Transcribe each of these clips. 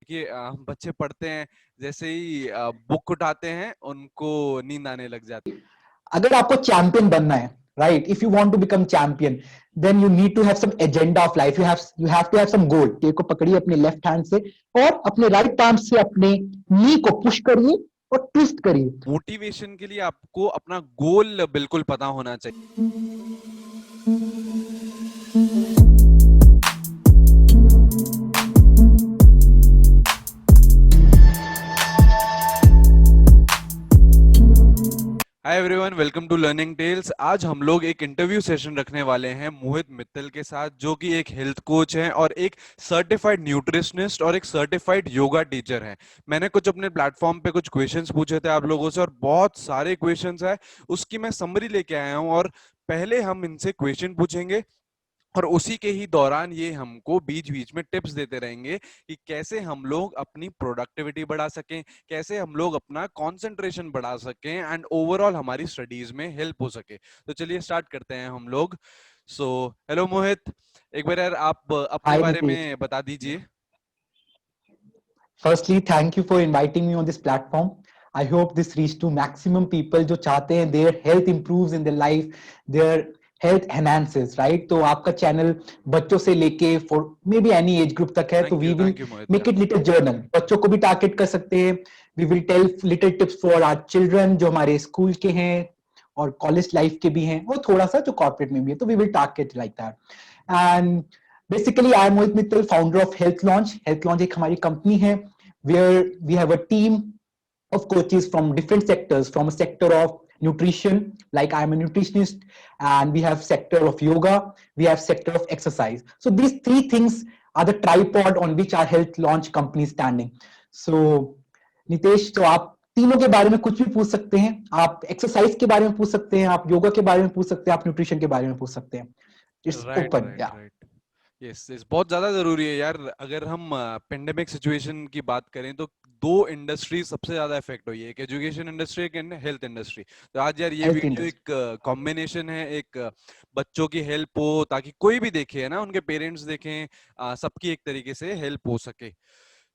कि बच्चे पढ़ते हैं, जैसे ही बुक उठाते हैं उनको नींद आने लग जाती अगर आपको चैंपियन बनना है, right, if you want to become champion, then you need to have some agenda of life, you have to have some goal. Tape को पकड़िए अपने लेफ्ट हैंड से और अपने राइट आर्म से अपने नी को पुश करिए और ट्विस्ट करिए। है। मोटिवेशन के लिए आपको अपना गोल बिल्कुल पता होना चाहिए। Hi everyone, welcome to learning tales. आज हम लोग एक इंटरव्यू सेशन रखने वाले हैं मोहित मित्तल के साथ, जो कि एक हेल्थ कोच हैं और एक सर्टिफाइड न्यूट्रिशनिस्ट और एक सर्टिफाइड योगा टीचर हैं। मैंने कुछ अपने प्लेटफॉर्म पे कुछ क्वेश्चंस पूछे थे आप लोगों से और बहुत सारे क्वेश्चंस हैं, उसकी मैं समरी लेके आया हूं। और पहले हम इनसे क्वेश्चन पूछेंगे और उसी के ही दौरान ये हमको बीच बीच में टिप्स देते रहेंगे कि कैसे हम लोग अपनी प्रोडक्टिविटी बढ़ा सकें, कैसे हम लोग अपना कंसंट्रेशन बढ़ा सकें एंड ओवरऑल हमारी स्टडीज में हेल्प हो सके। तो चलिए स्टार्ट करते हैं हम लोग। सो हेलो मोहित, एक बार यार आप अपने हाय बारे नितेश, में बता दीजिए। Firstly thank you for inviting me on this platform. I hope this reach to maximum people जो चाहते हैं their health improves in their life, their health enhances, right. तो आपका चैनल बच्चों से लेके for may be any age group तक है, तो we will thank you Mohit make यार। It little journal. बच्चों को भी टारगेट कर सकते हैं। We will tell little tips for our children जो हमारे स्कूल के हैं और कॉलेज लाइफ के भी हैं, और थोड़ा सा जो कॉर्पोरेट में भी है, तो we will target like that. And basically I am Mohit Mittal, founder of health launch. Health launch एक हमारी कंपनी है where we have a team of coaches from different sectors, from a sector of nutrition, like I'm a nutritionist, and we have sector of yoga, we have sector of exercise. So these three things are the tripod on which our health launch company is standing. So Nitesh, तो आप तीनों के बारे में कुछ भी पूछ सकते हैं। आप एक्सरसाइज के बारे में पूछ सकते हैं, आप योगा के बारे में पूछ सकते हैं, आप न्यूट्रिशन के बारे में पूछ सकते हैं। इट्स राइट ओपन, राइट या राइट। यस यस, बहुत ज्यादा जरूरी है यार। अगर हम पेंडेमिक सिचुएशन की बात करें तो दो इंडस्ट्री सबसे ज्यादा इफेक्ट हुई है, एक एजुकेशन इंडस्ट्री, एक हेल्थ इंडस्ट्री। तो आज यार ये हेल्थ वीडियो इंडस्ट्री। एक कॉम्बिनेशन है, एक बच्चों की हेल्प हो ताकि कोई भी देखे, है ना, उनके पेरेंट्स देखें, सबकी एक तरीके से हेल्प हो सके।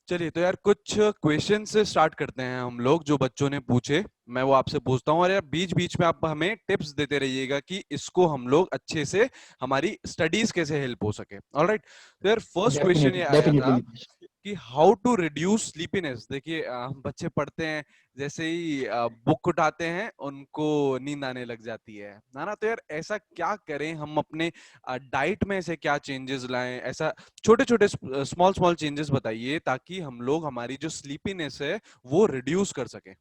चलिए तो यार कुछ क्वेश्चन से स्टार्ट करते हैं हम लोग, जो बच्चों ने पूछे मैं वो आपसे पूछता हूँ। और यार बीच बीच में आप हमें टिप्स देते रहिएगा कि इसको हम लोग अच्छे से हमारी स्टडीज कैसे हेल्प हो सके। ऑलराइट। तो यार फर्स्ट क्वेश्चन ये डेफिनेटली आया डेफिनेटली था नितेश। कि हाउ टू रिड्यूस स्लीपीनेस। देखिए बच्चे पढ़ते हैं, जैसे ही बुक उठाते हैं उनको नींद आने लग जाती है ना। तो यार ऐसा क्या करें हम, अपने डाइट में ऐसे क्या चेंजेस लाएं, ऐसा छोटे छोटे स्मॉल स्मॉल चेंजेस बताइए ताकि हम लोग हमारी जो स्लीपीनेस है वो रिड्यूस कर सकें।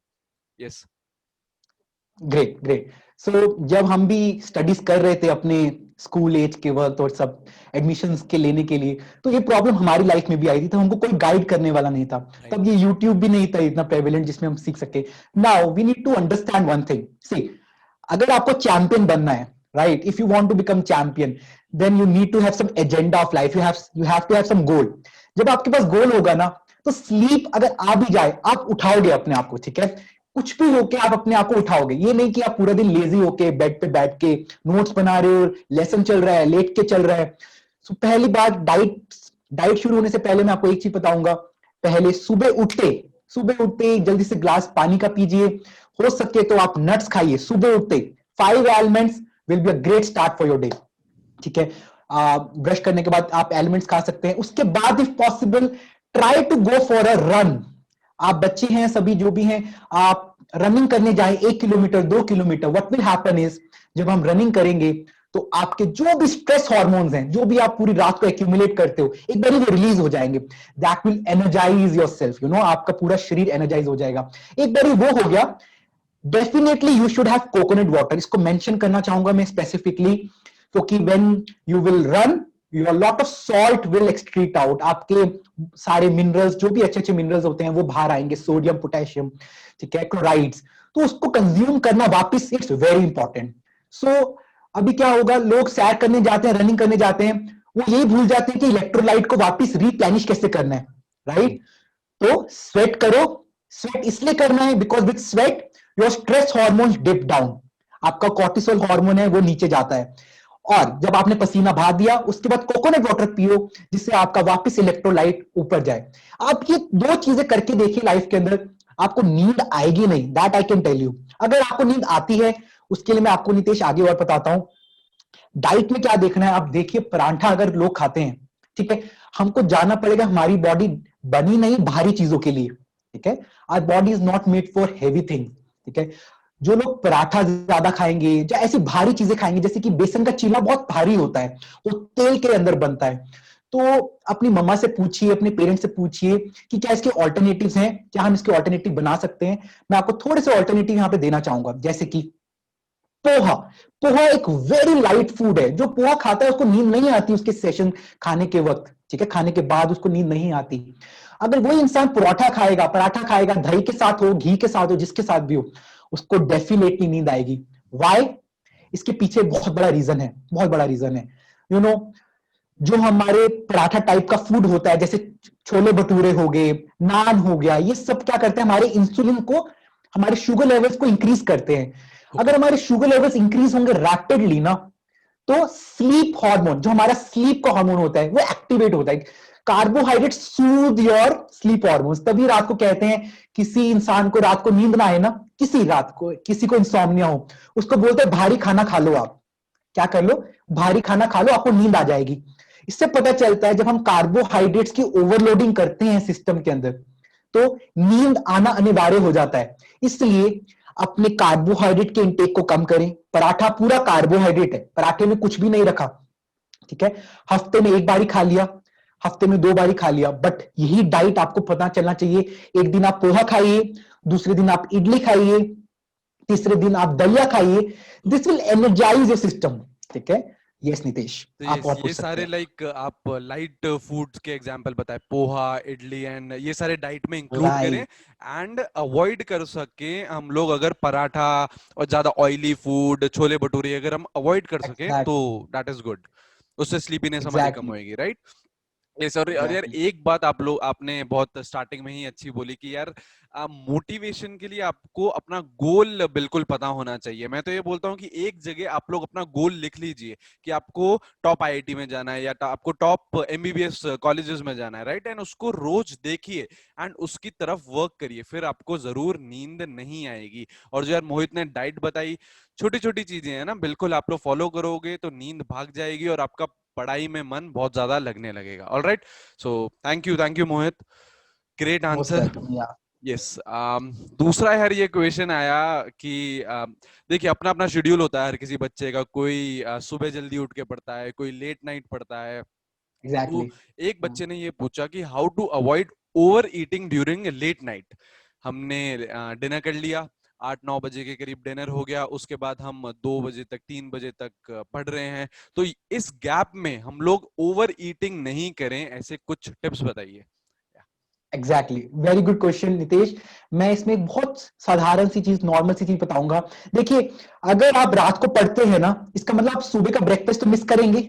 यस। Great great. सो जब हम भी स्टडीज कर रहे थे अपने स्कूल एज के वक्त और सब एडमिशन्स के लेने के लिए, तो ये प्रॉब्लम हमारी लाइफ में भी आई थी। तो हमको कोई गाइड करने वाला नहीं था। तब राइट। ये यूट्यूब भी नहीं था इतना प्रेवलेंट जिसमें हम सीख सके। Now we need to understand one thing. See, अगर आपको चैंपियन बनना है, right, if you want to become champion, then you need to have some agenda of life, you have to have some goal. जब आपके पास गोल होगा ना, तो sleep अगर आ भी जाए, आप उठाओगे अपने आप को, ठीक है। कुछ भी होके आप अपने आप को उठाओगे। ये नहीं कि आप पूरा दिन लेजी होके बेड पे बैठ के नोट्स बना रहे हो, लेसन चल रहा है, लेट के चल रहा है। सो पहली बात, डाइट डाइट शुरू होने से पहले मैं आपको एक चीज बताऊंगा। पहले सुबह उठते ही जल्दी से ग्लास पानी का पीजिए। हो सके तो आप नट्स खाइए सुबह उठते। 5 elements will be a great start for your day, ठीक है। ब्रश करने के बाद आप एलिमेंट्स खा सकते हैं। उसके बाद if possible, try to go for a run. आप बच्चे हैं, सभी जो भी हैं, आप रनिंग करने जाएं 1 kilometre 2 kilometre. What will happen is, जब हम रनिंग करेंगे तो आपके जो भी स्ट्रेस हार्मोन्स हैं, जो भी आप पूरी रात को एक्यूमुलेट करते हो, एक बार वो रिलीज हो जाएंगे। That will energise yourself, आपका पूरा शरीर एनर्जाइज हो जाएगा। एक बार वो हो गया, definitely you should have coconut water. इसको मेंशन करना चाहूंगा मैं स्पेसिफिकली, क्योंकि when you will run, your lot of salt will excrete out. आपके सारे मिनरल्स, जो भी अच्छे अच्छे मिनरल्स होते हैं, वो बाहर आएंगे, सोडियम, पोटेशियम, ठीक है, क्लोराइड्स। तो उसको कंज्यूम करना वापस, इट्स वेरी इंपॉर्टेंट। सो अभी क्या होगा, लोग सैर करने जाते हैं, रनिंग करने जाते हैं, वो यही भूल जाते हैं कि इलेक्ट्रोलाइट को वापस रिप्लेनिश कैसे करना है, राइट। तो स्वेट करो। स्वेट इसलिए करना है because with sweat your stress hormone dip down. आपका कॉर्टिसोल हार्मोन है वो नीचे जाता है। और जब आपने पसीना बहा दिया उसके बाद कोकोनट वाटर पियो, जिससे आपका वापस इलेक्ट्रोलाइट ऊपर जाए। आप ये दो चीजें करके देखिए लाइफ के अंदर, आपको नींद आएगी नहीं, that I can tell you. अगर आपको नींद आती है, उसके लिए मैं आपको नितेश आगे और बताता हूं। डाइट में क्या देखना है, आप देखिए परांठा अगर लोग खाते हैं, ठीक है, हमको जानना पड़ेगा हमारी बॉडी बनी नहीं भारी चीजों के लिए, ठीक है, our body is not made for heavy thing, ठीक है। जो लोग पराठा ज्यादा खाएंगे या ऐसी भारी चीजें खाएंगे, जैसे कि बेसन का चीला बहुत भारी होता है, वो तेल के अंदर बनता है, तो अपनी मम्मा से पूछिए, अपने पेरेंट्स से पूछिए कि क्या इसके ऑल्टरनेटिव्स हैं, क्या हम इसके ऑल्टरनेटिव बना सकते हैं। मैं आपको थोड़े से ऑल्टरनेटिव यहां पे देना चाहूंगा, जैसे कि पोहा। पोहा एक वेरी लाइट फूड है, जो पोहा खाता है उसको नींद नहीं आती उसके सेशन खाने के वक्त, ठीक है, खाने के बाद उसको नींद नहीं आती। अगर वही इंसान पराठा खाएगा, पराठा खाएगा, दही के साथ हो, घी के साथ हो, जिसके साथ भी हो, उसको डेफिनेटली नींद आएगी। वाई? इसके पीछे बहुत बड़ा रीजन है, बहुत बड़ा रीजन है। यू नो, जो हमारे पराठा टाइप का फूड होता है, जैसे छोले भटूरे हो गए, नान हो गया, ये सब क्या करते हैं, हमारे इंसुलिन को, हमारे शुगर लेवल्स को इंक्रीज करते हैं। अगर हमारे शुगर लेवल्स इंक्रीज होंगे रैपिडली ना, तो स्लीप हार्मोन, जो हमारा स्लीप का हार्मोन होता है, वो एक्टिवेट होता है। Carbohydrate Sood your sleep hormones, तभी रात को कहते हैं किसी इंसान को रात को नींद ना आए ना, किसी रात को किसी को इंसोम्निया हो, उसको बोलते हैं भारी खाना खा लो, आप क्या कर लो, भारी खाना खा लो, आपको नींद आ जाएगी। इससे पता चलता है जब हम कार्बोहाइड्रेट्स की ओवरलोडिंग करते हैं सिस्टम के अंदर, तो नींद आना अनिवार्य हो जाता है। इसलिए अपने कार्बोहाइड्रेट के इंटेक को कम करें। पराठा पूरा कार्बोहाइड्रेट है, पराठे में कुछ भी नहीं रखा, ठीक है, हफ्ते में एक बारी खा लिया, हफ्ते में दो बारी खा लिया, बट यही डाइट आपको पता चलना चाहिए। एक दिन आप पोहा खाइए, दूसरे दिन आप इडली खाइए, तीसरे दिन आप दलिया खाइए, this will energise your system, ठीक है। यस नितेश, तो आप और ये पूछ सकते सारे हैं। लाइक आप लाइट फूड्स के एग्जांपल बताए, पोहा, इडली एंड ये सारे डाइट में इंक्लूड करें राइट, एंड अवॉइड कर सके हम लोग, अगर पराठा और ज्यादा ऑयली फूड, छोले भटूरे अगर हम अवॉइड कर सके तो एग्जैक्टली, दैट इज गुड। उससे स्लीपीनेस हमारी कम एग्जैक्टली, होएगी, राइट। यस। और यार एग्जैक्टली। एक बात आपने बहुत स्टार्टिंग में ही अच्छी बोली कि यार मोटिवेशन के लिए आपको अपना गोल बिल्कुल पता होना चाहिए। मैं तो ये बोलता हूँ कि एक जगह आप लोग अपना गोल लिख लीजिए कि आपको टॉप आईआईटी में जाना है या आपको टॉप एमबीबीएस कॉलेजेस में जाना है, राइट, एंड उसको रोज देखिए एंड उसकी तरफ वर्क करिए, फिर आपको जरूर नींद नहीं आएगी। और जो यार मोहित ने डाइट बताई, छोटी छोटी चीजें हैं ना, बिल्कुल आप लोग फॉलो करोगे तो नींद भाग जाएगी और आपका पढ़ाई में मन बहुत ज्यादा लगने लगेगा। Alright, so thank you Mohit, great most answer. Welcome या। यस। दूसरा यार ये क्वेश्चन आया कि देखिए अपना अपना शेड्यूल होता है हर किसी बच्चे का, कोई सुबह जल्दी उठ के पढ़ता है, कोई लेट नाइट पढ़ता है। तो एग्जैक्टली। एक बच्चे ने ये पूछा कि how to avoid overeating during late night. हमने डिनर कर लिया, 8-9 बजे के करीब डिनर हो गया, उसके बाद हम 2 बजे तक 3 बजे तक पढ़ रहे हैं, तो इस गैप में हम लोग ओवर ईटिंग नहीं करें, ऐसे कुछ टिप्स बताइए। Exactly, very good question Nitesh. मैं इसमें एक बहुत साधारण सी चीज, नॉर्मल सी चीज बताऊंगा। देखिए, अगर आप रात को पढ़ते हैं ना, इसका मतलब आप सुबह का ब्रेकफास्ट तो मिस करेंगे,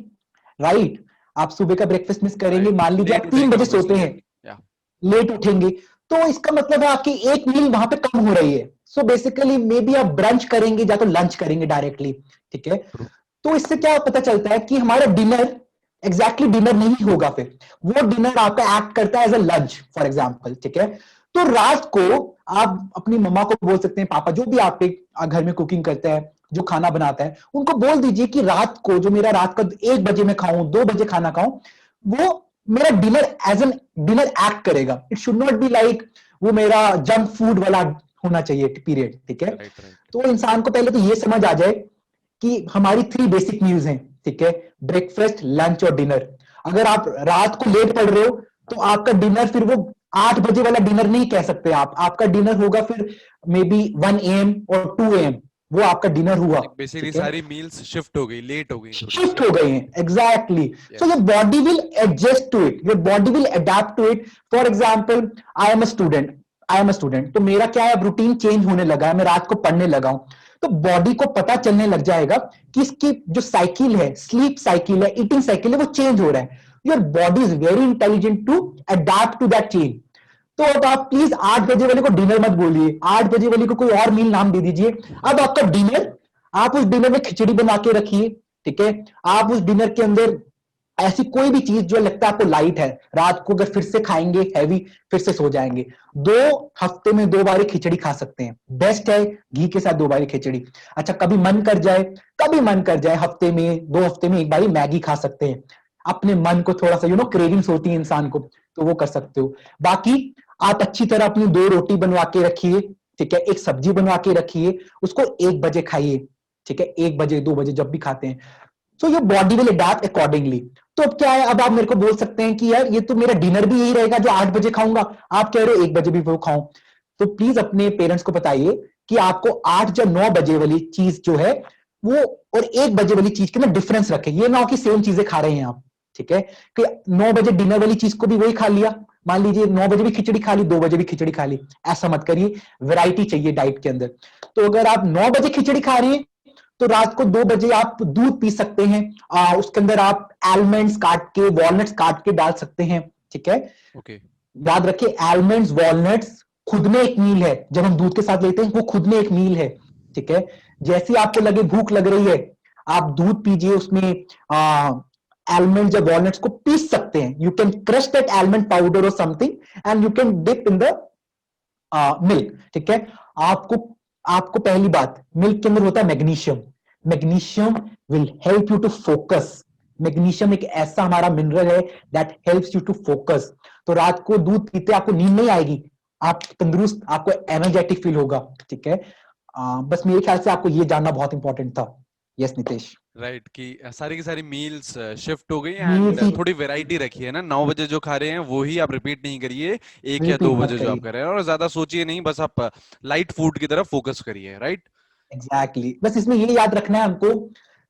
राइट। आप सुबह का ब्रेकफास्ट मिस करेंगे, राइट, मान लीजिए लेट आप 3 बजे उठेंगे सोते ऑब्वियसली। हैं, या लेट उठेंगे, तो इसका मतलब है आपकी एक मील वहां पे कम हो रही है। सो बेसिकली मे बी आप ब्रंच करेंगे या तो लंच करेंगे डायरेक्टली, ठीक है। ट्रू। तो इससे क्या पता चलता है कि हमारा डिनर एग्जैक्टली डिनर नहीं होगा, फिर वो डिनर आपका एक्ट करता है as a lunch for example, ठीक है। तो रात को आप अपनी मम्मा को बोल सकते हैं, पापा जो भी आपके घर में कुकिंग करते हैं, जो खाना बनाता है, उनको बोल दीजिए कि रात को जो मेरा रात का 1 बजे में खाऊं, 2 बजे खाना खाऊं, वो मेरा dinner as an dinner act करेगा। It should not be like वो मेरा जंक फूड वाला होना चाहिए पीरियड, ठीक है। Right right. तो इंसान को पहले तो ये समझ आ जाए कि हमारी 3 बेसिक मील्स हैं, ठीक है, ब्रेकफास्ट, लंच और डिनर। अगर आप रात को लेट पढ़ रहे हो, तो आपका डिनर फिर वो 8 बजे वाला डिनर नहीं कह सकते आप, आपका डिनर होगा फिर मे बी 1 AM और 2 AM, वो आपका डिनर हुआ, बेसिकली ठीक है। सारी मील्स शिफ्ट हो गई, लेट हो गई थोड़ी। शिफ्ट हो गई हैं, exactly. So yes. Your body will adjust to it, your body will adapt to it. For example, I am a student, तो मेरा क्या है, अब रूटीन चेंज होने लगा है, मैं रात को पढ़ने लगा हूं, तो बॉडी को पता चलने लग जाएगा कि इसकी जो साइकिल है, स्लीप साइकिल है, ईटिंग साइकिल है, वो चेंज हो रहा है। Your body is very intelligent to adapt to that change. तो अब आप प्लीज 8 बजे वाले को डिनर मत बोलिए, 8 बजे वाले को कोई और मील नाम दे दीजिए। अब आपका डिनर, आप उस डिनर में खिचड़ी बना के रखिए, ठीक है। आप उस डिनर के अंदर ऐसी कोई भी चीज जो लगता है आपको लाइट है, रात को अगर फिर से खाएंगे हैवी, फिर से सो जाएंगे। 2 हफ्ते में 2 बारी खिचड़ी खा सकते हैं, बेस्ट है घी के साथ 2 बारी खिचड़ी। अच्छा कभी मन कर जाए, कभी मन कर जाए हफ्ते में 2 हफ्ते में 1 बारी मैगी खा सकते हैं। अपने मन को थोड़ा सा क्रेविंग्स होती है इंसान को, तो वो कर सकते हो। बाकी आप अच्छी तरह अपनी 2 रोटी बनवा के रखिए, ठीक है, एक सब्जी बनवा के रखिए, उसको 1 बजे खाइए, ठीक है, 1 बजे 2 बजे जब भी खाते हैं। So your body will adapt accordingly. तो अब क्या है, अब आप मेरे को बोल सकते हैं कि यार ये तो मेरा डिनर भी यही रहेगा जो 8 बजे खाऊंगा, आप कह रहे हो 1 बजे भी वो खाऊं। तो प्लीज अपने पेरेंट्स को बताइए कि आपको 8 या 9 बजे वाली चीज जो है वो, और 1 बजे वाली चीज के ना डिफरेंस रखें। ये ना हो कि सेम चीजें खा रहे हैं आप, ठीक है, कि 9 बजे डिनर वाली चीज को भी वही खा लिया, मान लीजिए 9 बजे भी खिचड़ी खा ली, 2 बजे भी खिचड़ी खा ली, ऐसा मत करिए। वैरायटी चाहिए डाइट के अंदर। तो अगर आप 9 बजे खिचड़ी खा रही हैं, तो रात को 2 बजे आप दूध पी सकते हैं, उसके अंदर आप आलमंड्स काट के, वॉलनट्स काट के डाल सकते हैं, ठीक है। ओके। याद रखिए आलमंड्स वॉलनट्स खुद में एक मील है, जब हम दूध के साथ लेते हैं वो खुद में एक मील है, ठीक है। जैसे आपको लगे भूख लग रही है, आप दूध पीजिए, उसमें आलमंड या वॉलनट्स को पीस सकते हैं। You can crush that almond powder और something and you can dip in the milk, ठीक है। आपको आपको पहली बात, मिल्क के अंदर होता है magnesium. Magnesium will help you to focus. Magnesium एक ऐसा हमारा मिनरल है that helps you to focus. तो रात को दूध पीते आपको नींद नहीं आएगी, आप तंदुरुस्त, आपको एनर्जेटिक फील होगा, ठीक है। बस मेरे ख्याल से आपको ये जानना बहुत इंपॉर्टेंट था। यस नितेश। राइट, कि सारी की सारी मील्स शिफ्ट हो गई मील एंड ही थोड़ी वैरायटी रखी है ना। 9 बजे जो खा रहे हैं वो ही आप रिपीट नहीं करिए, 1 या 2 रिपीट मत बजे जो आप करिए। कर रहे हैं, और ज्यादा सोचिए नहीं, बस आप लाइट फूड की तरफ फोकस करिए, राइट। Exactly exactly. बस इसमें ये याद रखना है हमको,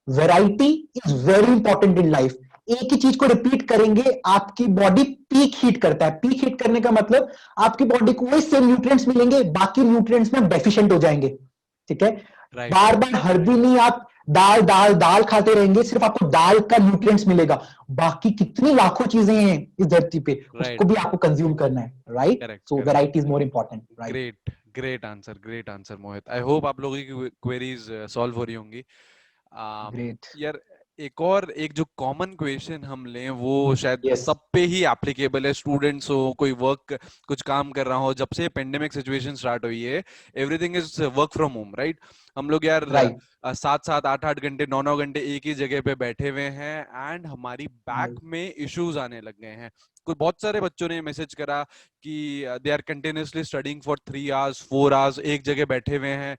variety is very important in life. एक ही चीज को रिपीट करेंगे, आपकी बॉडी पीक हीट करता है। पीक हीट करने का मतलब आपकी बॉडी को वही सेम न्यूट्रिएंट्स मिलेंगे, बाकी न्यूट्रिएंट्स में डेफिशिएंट हो जाएंगे, ठीक है। राइट। बार बार हर दिन ही आप दाल दाल दाल खाते रहेंगे, सिर्फ आपको दाल का न्यूट्रिएंट्स मिलेगा, बाकी कितनी लाखों चीजें हैं इस धरती पे, उसको राइट। भी आपको कंज्यूम करना है, right. Correct, so correct. Variety is more important, right. Great, great answer Mohit. I hope आप लोगों की क्वेरीज सॉल्व हो रही होंगी। ग्रेट। यार, एक जो कॉमन क्वेश्चन हम लें वो शायद यस। सब पे ही एप्लीकेबल है, स्टूडेंट्स हो, कोई वर्क कुछ काम कर रहा हो, जब से पेंडेमिक सिचुएशन स्टार्ट हुई है, everything is work from home, right. हम लोग यार राइट। 7 7 8 8 घंटे 9 9 घंटे एक ही जगह पे बैठे हुए हैं, एंड हमारी बैक में इश्यूज आने लग गए हैं। कोई बहुत सारे बच्चों ने मैसेज करा कि they are continuously studying for 3 hours 4 hours एक जगह बैठे हुए हैं।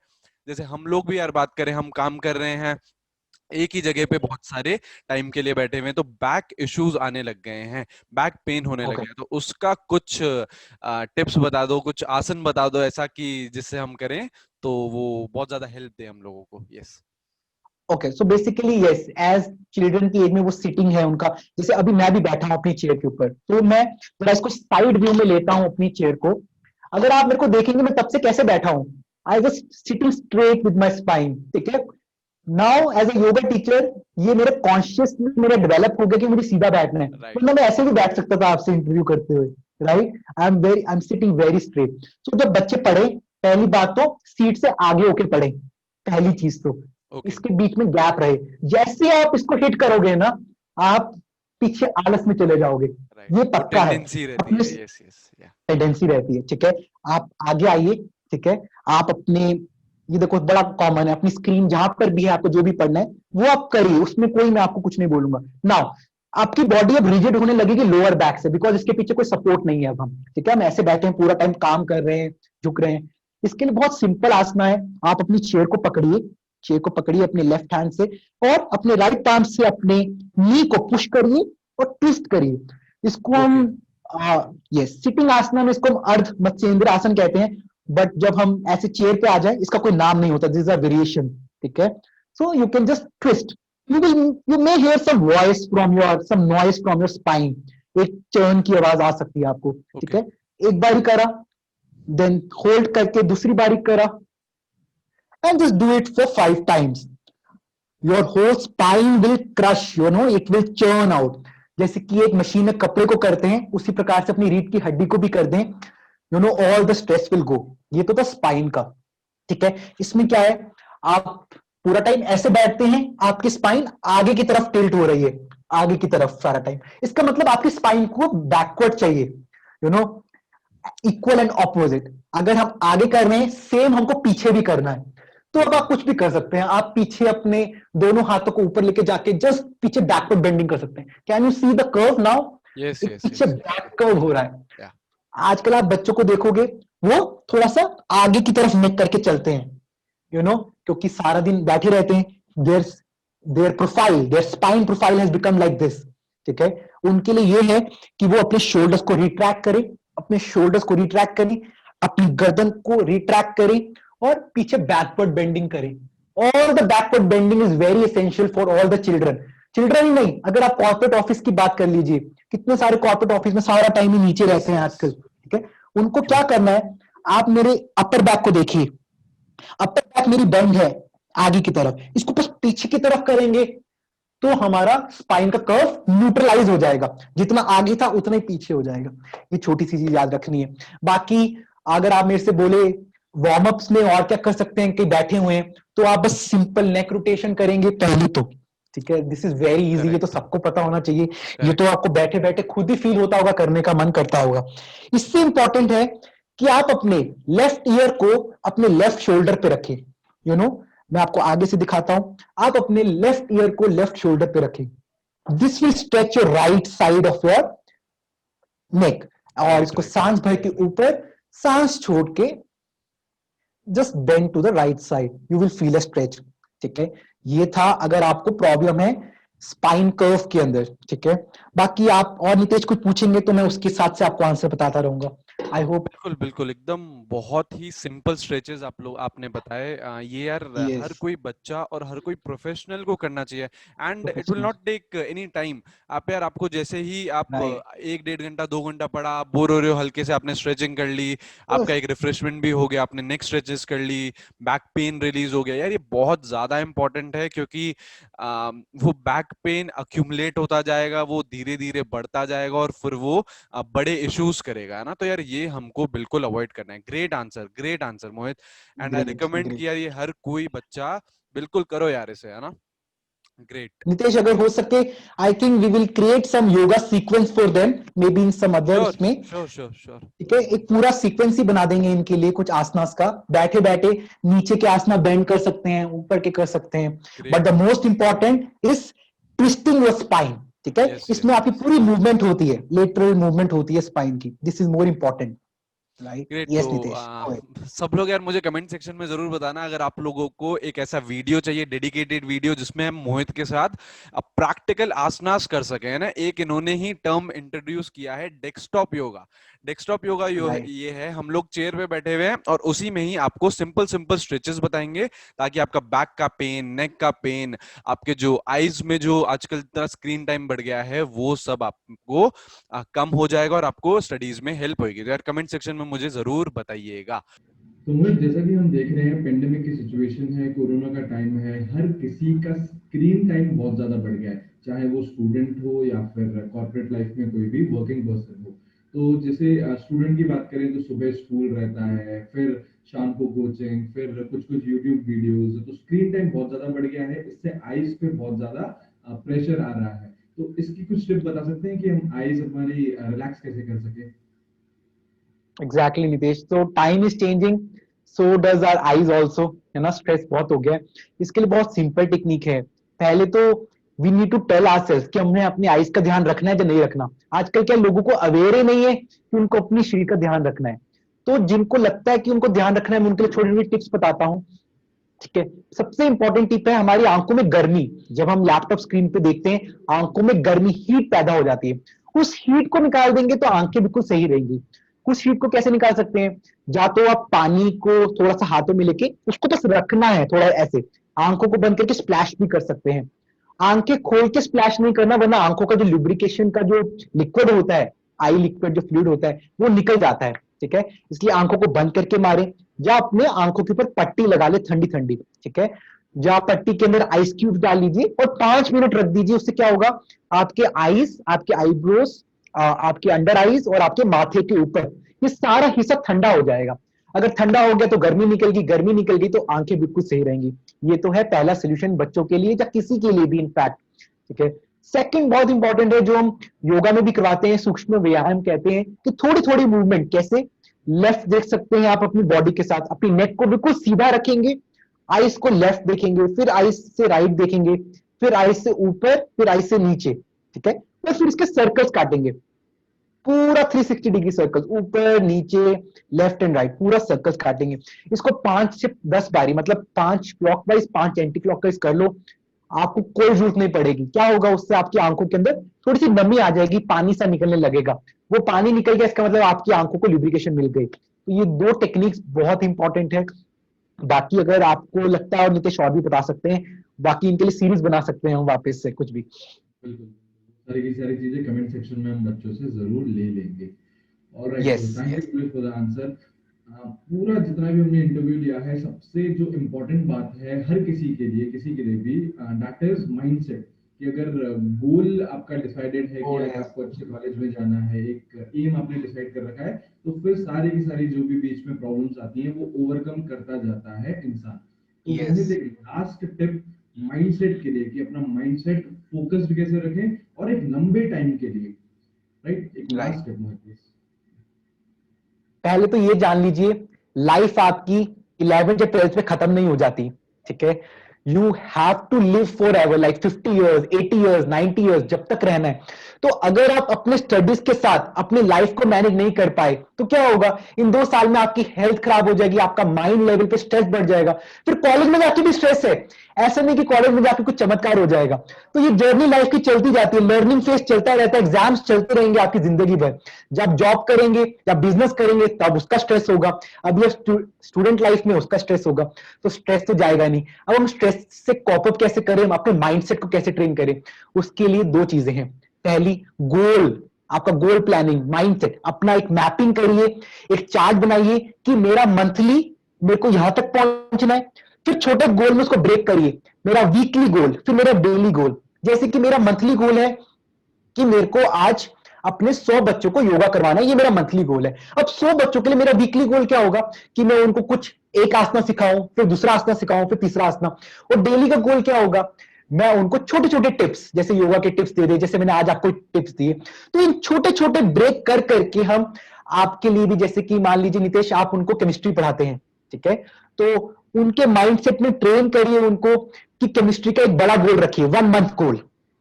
जैसे हम लोग भी यार बात करें, हम काम कर रहे हैं एक ही जगह पे बहुत सारे टाइम के लिए बैठे हुए हैं, तो बैक इश्यूज आने लग गए हैं, बैक पेन होने लगे ओके। हैं। तो उसका कुछ टिप्स बता दो, कुछ आसन बता दो ऐसा कि जिससे हम करें तो वो बहुत ज्यादा हेल्प दे हम लोगों को। Yes. Okay, so basically yes, as children की एज में वो सिटिंग है उनका, जैसे अभी मैं भी बैठा हूँ अपनी चेयर के ऊपर, तो मैं जरा इसको साइड व्यू में लेता हूँ अपनी चेयर को। अगर आप मेरे को देखेंगे मैं तब से कैसे बैठा हूँ, I was sitting straight with my spine, ठीक है। Now as a yoga teacher ये मेरे कॉन्शियसनेस मेरे डेवलप हो गया कि मुझे सीधा बैठना है, राइट। वरना मैं ऐसे भी बैठ सकता था आपसे इंटरव्यू करते हुए, right. I am sitting very straight. So जब बच्चे पढ़े, पहली बात तो सीट से आगे होके पढ़े, पहली चीज तो ओके। इसके बीच में गैप रहे। जैसे आप इसको हिट करोगे ना, आप पीछे आलस में चले जाओगे, राइट, ये वो पक्का है। टेंडेंसी रहती अपने है। यस, यस, या। टेंडेंसी रहती है, ठीक है। आप आगे आइए, ठीक है। आप अपने, ये देखो बड़ा कॉमन है, अपनी स्क्रीन जहां पर भी है आपको जो भी पढ़ना है वो आप करिए, उसमें कोई मैं आपको कुछ नहीं बोलूंगा। नाउ आपकी बॉडी अब रिजिड होने लगेगी लोअर बैक से, बिकॉज इसके पीछे कोई सपोर्ट नहीं है अब हम, ठीक है। हम ऐसे बैठे हैं पूरा टाइम, काम कर रहे हैं, झुक रहे हैं। इसके लिए बहुत सिंपल आसना है। आप अपनी चेयर को पकड़िए, चेयर को पकड़िए अपने लेफ्ट हैंड से, और अपने राइट आर्म से अपने नी को पुश करिए और ट्विस्ट करिए। इसको हम, ओके। ये सिटिंग आसना में इसको हम अर्ध मत्स्येंद्र आसन कहते हैं, बट जब हम ऐसे चेयर पे आ जाए इसका कोई नाम नहीं होता, दिस इज अ वेरिएशन, ठीक है। So you can just twist, you may hear some voice from your, some noise from your spine, एक चर्न की आवाज आ सकती है आपको, ठीक ओके। है। एक बारी करा, देन होल्ड करके दूसरी बारी करा, and just do it for 5 times. Your whole spine will crush, it will churn out. जैसे कि एक मशीन में कपड़े को करते हैं, उसी प्रकार से अपनी रीढ़ की हड्डी को भी कर दें, all the stress will go. ये तो था स्पाइन का, ठीक है। इसमें क्या है, आप पूरा टाइम ऐसे बैठते हैं, आपकी स्पाइन आगे की तरफ टिल्ट हो रही है, आगे की तरफ सारा टाइम। इसका मतलब आपकी स्पाइन को बैकवर्ड चाहिए, you know, equal and opposite. अगर हम आगे कर रहे हैं, सेम हमको पीछे भी करना है। तो अब आप कुछ भी कर सकते हैं, आप पीछे अपने दोनों हाथों को ऊपर लेके जाके जस्ट पीछे बैकवर्ड बेंडिंग कर सकते हैं। Can you see the curve now? Yes एक यस पीछे यस। बैक कर्व हो रहा है। या आजकल आप बच्चों को देखोगे, वो थोड़ा सा आगे की तरफ नेक करके चलते हैं, क्योंकि सारा दिन बैठे रहते हैं। Their profile, their spine profile has become like this. ठीक है, उनके लिए ये है कि वो अपने शोल्डर्स को रिट्रैक्ट करें, अपने शोल्डर्स को रिट्रैक्ट करें, अपनी गर्दन को रिट्रैक्ट करें और पीछे बैकवर्ड बेंडिंग करें। और the backward bending is very essential for all the children. Children ही नहीं, अगर आप कॉर्पोरेट ऑफिस की बात कर लीजिए, कितने सारे कॉर्पोरेट ऑफिस में सारा टाइम ही नीचे यस रहते हैं यस। आजकल। ठीक है, उनको ट्रू। क्या करना है, आप मेरे अपर बैक को देखिए, अपर बैक मेरी बेंड है आगे की तरफ, इसको बस पीछे की तरफ करेंगे तो हमारा स्पाइन का कर्व न्यूट्रलाइज हो जाएगा, जितना आगे था उतना ही पीछे हो जाएगा। ये छोटी सी चीज याद रखनी है। बाकी अगर आप मेरे से बोले वार्म अप्स में और क्या कर सकते हैं, कि बैठे हुए हैं, तो आप बस सिंपल नेक रोटेशन करेंगे पहले तो। ठीक है, दिस इज वेरी इजी, ये तो करेक्ट सबको पता होना चाहिए। ये तो करेक्ट। आपको बैठे बैठे खुद ही फील होता होगा, करने का मन करता होगा। इससे इंपॉर्टेंट है कि आप अपने लेफ्ट ईयर को अपने लेफ्ट शोल्डर पे रखें। मैं आपको आगे से दिखाता हूं। आप अपने लेफ्ट ईयर को लेफ्ट शोल्डर पे रखें। This will stretch your right side of your neck. और राइट इसको राइट सांस राइट। भर के ऊपर सांस छोड़ के just bend to the right side, you will feel a stretch. ठीक है, ये था अगर आपको प्रॉब्लम है स्पाइन कर्व के अंदर। ठीक है, बाकी आप और नितेश कुछ पूछेंगे तो मैं उसके साथ से आपको आंसर बताता रहूंगा। I hope. बिल्कुल बिल्कुल एकदम बहुत ही सिंपल स्ट्रेचेस आपने बताए। ये यार हर यस, कोई बच्चा और हर कोई प्रोफेशनल को करना चाहिए and it will professional, not take any time. आप यार आपको जैसे ही आप राइट, एक डेढ़ घंटा 2 घंटा पढ़ा, आप बोर हो रहे हो, हल्के से आपने स्ट्रेचिंग कर ली, आपका एक रिफ्रेशमेंट भी हो गया, आपने नेक स्ट्रेचेस कर ली, बैक पेन रिलीज हो गया। यार ये बहुत ज्यादा इंपॉर्टेंट है क्योंकि वो बैक पेन अक्यूमुलेट होता जाएगा, वो धीरे धीरे बढ़ता जाएगा और फिर वो बड़े इश्यूज करेगा, है ना। तो यार ये हमको बिल्कुल अवॉइड करना है। Great answer Mohit. And I great recommend कि ग्रेट। यार ये हर कोई बच्चा बिल्कुल करो यार इसे, है ना। ग्रेट। नितेश, अगर हो सके, I think we will create some yoga sequence for them, may be in some other sure उसमें। Sure sure sure. ठीक है, एक पूरा सीक्वेंस ही बना देंगे इनके लिए, कुछ आसनास का। बैठे बैठे नीचे के आसना बेंड कर सकते हैं, ऊपर के कर सकते हैं। But the great. Most important is twisting your spine. ठीक है, यस इसमें यस आपकी यस। पूरी मूवमेंट होती है, लेटरल मूवमेंट होती है स्पाइन की। This is more important, right? Great. तो यस नितेश, सब लोग यार मुझे कमेंट सेक्शन में जरूर बताना अगर आप लोगों को एक ऐसा वीडियो चाहिए, डेडिकेटेड वीडियो, जिसमें हम मोहित के साथ प्रैक्टिकल आसनास कर सके, है ना। एक इन्होंने ही टर्म इंट्रोड्यूस किया है, desktop yoga. Desktop yoga right, ये है, हम लोग चेयर पे बैठे हुए हैं और उसी में ही आपको सिंपल सिंपल स्ट्रेचेस बताएंगे ताकि आपका बैक का पेन, नेक का पेन, आपके जो आईज में जो आजकल इतना स्क्रीन टाइम बढ़ गया है, वो सब आपको कम हो जाएगा और आपको स्टडीज में हेल्प होगी। तो यार कमेंट सेक्शन में मुझे जरूर बताइएगा। तो मोहित, जैसा कि हम देख रहे हैं पेंडेमिक की सिचुएशन है, कोरोना का टाइम है, हर किसी का स्क्रीन टाइम बहुत ज्यादा बढ़ गया है, चाहे वो स्टूडेंट हो या फिर कॉर्पोरेट लाइफ में कोई भी वर्किंग पर्सन हो। तो जैसे स्टूडेंट की बात करें तो सुबह स्कूल रहता है, फिर शाम को कोचिंग, फिर कुछ कुछ यूट्यूब वीडियोस, तो स्क्रीन टाइम बहुत ज्यादा बढ़ गया है। इससे आईज पे बहुत ज्यादा प्रेशर आ रहा है। तो इसकी कुछ टिप बता सकते हैं कि हम आईज हमारी रिलैक्स कैसे कर सके? एग्जैक्टली नितेश। तो time is changing, so does our eyes also, है ना। स्ट्रेस बहुत हो गया है। इसके लिए बहुत सिंपल टेक्निक है। पहले तो we need to tell ourselves कि हमने अपनी आईज का ध्यान रखना है या नहीं रखना। आजकल क्या लोगों को अवेयर ही नहीं है कि उनको अपनी शरीर का ध्यान रखना है। तो जिनको लगता है कि उनको ध्यान रखना है, मैं उनके लिए छोटी छोटी टिप्स बताता हूँ। ठीक है, सबसे इंपॉर्टेंट टिप है हमारी आंखों में गर्मी। जब हम लैपटॉप स्क्रीन पे देखते हैं, आंखों में गर्मी, हीट पैदा हो जाती है। उस हीट को निकाल देंगे तो आंखें बिल्कुल सही रहेंगी। उस हीट को कैसे निकाल सकते हैं? या तो आप पानी को थोड़ा सा हाथों में लेके उसको बस रखना है, थोड़ा ऐसे आंखों को बंद करके स्प्लैश भी कर सकते हैं। आंखें खोल के स्प्लैश नहीं करना, वरना आंखों का जो लुब्रिकेशन का जो लिक्विड होता है, आई लिक्विड जो फ्लूइड होता है, वो निकल जाता है। ठीक है, इसलिए आंखों को बंद करके मारे, या अपने आंखों के ऊपर पट्टी लगा ले ठंडी ठंडी। ठीक है, या पट्टी के अंदर आइस क्यूब डाल लीजिए और 5 मिनट रख दीजिए। उससे क्या होगा, आपके आईज, आपके आईब्रोज, आपके अंडर आईज और आपके माथे के ऊपर ये सारा हिस्सा ठंडा हो जाएगा। अगर ठंडा हो गया तो गर्मी निकल गई तो आंखें बिल्कुल सही रहेंगी। ये तो है पहला सोल्यूशन बच्चों के लिए या किसी के लिए भी इनफैक्ट, ठीक है। सेकंड बहुत इंपॉर्टेंट है जो हम योगा में भी करवाते हैं, सूक्ष्म व्यायाम कहते हैं, कि थोड़ी थोड़ी मूवमेंट। कैसे? लेफ्ट देख सकते हैं आप अपनी बॉडी के साथ, अपनी नेक को बिल्कुल सीधा रखेंगे, आइस को लेफ्ट देखेंगे, फिर आइस से राइट देखेंगे, फिर आइस से ऊपर, फिर आइस से नीचे, ठीक है। और फिर इसके सर्कल्स काटेंगे, पूरा 360 डिग्री सर्कल, ऊपर नीचे लेफ्ट एंड राइट, पूरा सर्कल्स काटेंगे। इसको 5 से 10 बारी, मतलब 5 क्लॉकवाइज 5 एंटी क्लॉकवाइज कर लो, आपको कोई जरूरत नहीं पड़ेगी। क्या होगा उससे? आपकी आंखों के अंदर थोड़ी सी नमी आ जाएगी, पानी सा निकलने लगेगा। वो पानी निकल गया, इसका मतलब आपकी आंखों को लुब्रिकेशन मिल गई। तो ये 2 टेक्निक्स बहुत इंपॉर्टेंट है। बाकी अगर आपको लगता है और नितेश और भी बता सकते हैं, बाकी इनके लिए सीरीज बना सकते हैं हम वापस से कुछ भी। बिल्कुल, सारी की सारी चीजें कमेंट सेक्शन में हम बच्चों से जरूर ले लेंगे। Alright, Yes, so thank yes. You for the answer. पूरा जितना भी हमने इंटरव्यू लिया है, सबसे जो इम्पोर्टेंट बात है हर किसी के लिए भी, दैट इज माइंडसेट। कि अगर गोल आपका डिसाइडेड है कि आज आपको अच्छे कॉलेज में जाना है, एक एम आपने डिसाइड कर रखा है, तो फिर सारी की सारी जो भी बीच में प्रॉब्लम्स आती हैं वो ओवरकम करता जाता है इंसान। तो Yes. मोहित, एक लास्ट टिप माइंडसेट के लिए कि अपना माइंडसेट फोकस्ड कैसे रखें और एक लंबे टाइम के लिए, राइट? एक लास्ट टिप मोहित प्लीज। पहले तो ये जान लीजिए, लाइफ आपकी 11 या 12 में खत्म नहीं हो जाती, ठीक है। You have to live for ever, like 50 years, 80 years, 90 years, जब तक रहना है। तो अगर आप अपने स्टडीज के साथ अपने लाइफ को मैनेज नहीं कर पाए तो क्या होगा? इन 2 साल में आपकी हेल्थ खराब हो जाएगी, आपका माइंड लेवल पे स्ट्रेस बढ़ जाएगा, फिर कॉलेज में जाके भी स्ट्रेस है। ऐसा नहीं कि कॉलेज में जाके कुछ चमत्कार हो जाएगा। तो ये जर्नी लाइफ की चलती जाती है, लर्निंग फेज चलता रहता है, एग्जाम्स चलते रहेंगे आपकी जिंदगी भर। जब जॉब करेंगे या बिजनेस करेंगे तब उसका स्ट्रेस होगा, अब ये स्टूडेंट लाइफ में उसका स्ट्रेस होगा। तो स्ट्रेस तो जाएगा नहीं। अब हम स्ट्रेस से कॉप अप कैसे करें, हम अपने माइंडसेट को कैसे ट्रेन करें? उसके लिए 2 चीजें हैं। पहली, गोल, आपका गोल प्लानिंग, माइंडसेट, अपना एक मैपिंग करिए, एक चार्ट बनाइए कि मेरा मंथली मेरे को यहां तक पहुंचना है। फिर छोटे गोल में उसको ब्रेक करिए, मेरा वीकली गोल, फिर मेरा डेली गोल। जैसे कि मेरा मंथली गोल है कि मेरे को आज अपने 100 बच्चों को योगा करवाना है, ये मेरा मंथली गोल है। अब 100 बच्चों के लिए मेरा वीकली गोल क्या होगा कि मैं उनको कुछ एक आसना सिखाऊं, फिर दूसरा आसना सिखाऊं, फिर तीसरा आसना। और डेली का गोल क्या होगा? मैं उनको छोटे छोटे टिप्स, जैसे योगा के टिप्स दे दे, जैसे मैंने आज आपको टिप्स दिए। तो इन छोटे छोटे ब्रेक कर करके हम आपके लिए भी, जैसे कि मान लीजिए नितेश, आप उनको केमिस्ट्री पढ़ाते हैं, ठीक है, तो उनके माइंडसेट में ट्रेन करिए उनको कि केमिस्ट्री का एक बड़ा गोल रखिए, 1 मंथ गोल,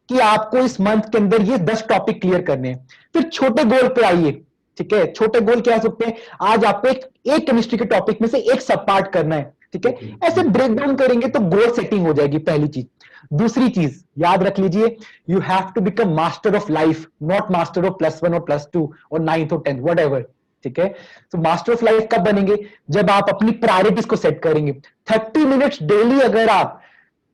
कि आपको इस मंथ के अंदर ये 10 टॉपिक क्लियर करने हैं। फिर छोटे गोल पे आइए, ठीक है। छोटे गोल क्या हो सकते हैं? आज आपको एक केमिस्ट्री के टॉपिक में से एक सब पार्ट करना है, ठीक है। ऐसे ब्रेक डाउन करेंगे तो गोल सेटिंग हो जाएगी, पहली चीज। दूसरी चीज याद रख लीजिए, you have to become master of life, not master of +1 और +2 और 9th और 10th, व्हाटएवर, ठीक है। तो मास्टर ऑफ लाइफ कब बनेंगे? जब आप अपनी प्रायोरिटीज को सेट करेंगे। 30 मिनट्स डेली अगर आप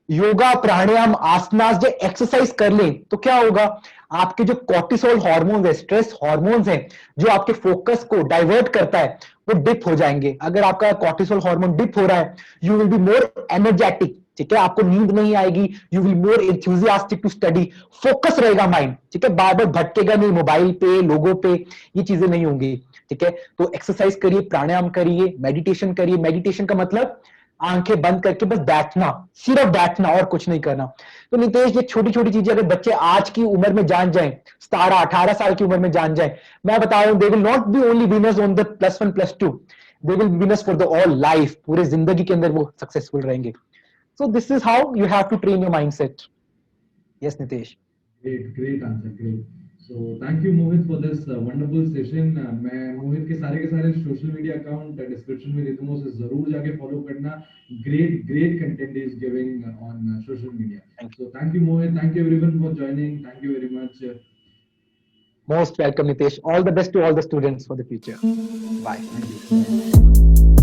योगा, प्राणायाम, आसनास जो एक्सरसाइज कर लें तो क्या होगा? आपके जो कॉर्टिसोल हार्मोन्स है, स्ट्रेस हार्मोन्स है, जो आपके फोकस को डाइवर्ट करता है, वो डिप हो जाएंगे। अगर आपका कॉर्टिसोल हार्मोन डिप हो रहा है, you will be more energetic, ठीक है। आपको नींद नहीं आएगी, you will more enthusiastic to study, focus रहेगा माइंड, ठीक है। बार बार भटकेगा नहीं, मोबाइल पे, लोगों पे, ये चीजें नहीं होंगी, ठीक है। तो एक्सरसाइज करिए, प्राणायाम करिए, मेडिटेशन करिए। मेडिटेशन का मतलब आंखें बंद करके बस बैठना, सिर्फ बैठना और कुछ नहीं करना। तो नितेश, ये छोटी छोटी चीजें अगर बच्चे आज की उम्र में जान जाएं, 17-18 साल की उम्र में जान जाएं, मैं बता रहा हूं, they will not be only winners on the +1 +2, they will winners for the all life. पूरे जिंदगी के अंदर वो सक्सेसफुल रहेंगे। So this is how you have to train your mindset. Yes Nitesh. Great answer, great. So thank you Mohit for this wonderful session. मैं मोहित के सारे social media account description में दे दूंगा, उसे जरूर जाके फॉलो करना। Great content is giving on social media. So thank you Mohit, thank you everyone for joining. Thank you very much. Most welcome Nitesh. All the best to all the students for the future. Bye. Thank you.